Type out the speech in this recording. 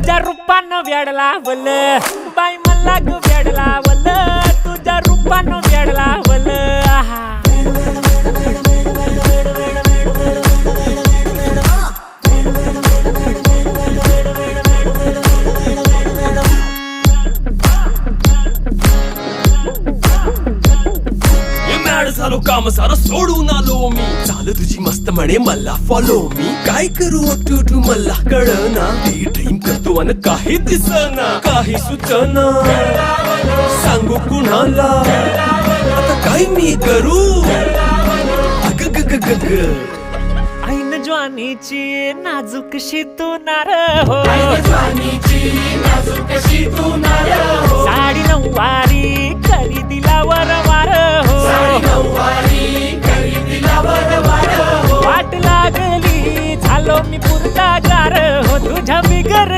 तुझ्या रूपानं वेड लावल बाई मला ग वेड लावल तुझ्या रूपानं वेड लावल आहा झालो काम सारं सोडून आलो मी चाल तुझी मस्त म्हणे मला फॉलो मी काय करू टू मला कळना ती ड्रीम करतो अन काही दिसना काही सुचना सांगू कुणाला आता काय मी करू अग ग ग ग ग ऐन ज्वानीची नाजूकशी तू नार हो साडी नऊवारी करी दिला वरवार हो वाट लागली झालो मी पुरता गार हो तुझ्या बिगर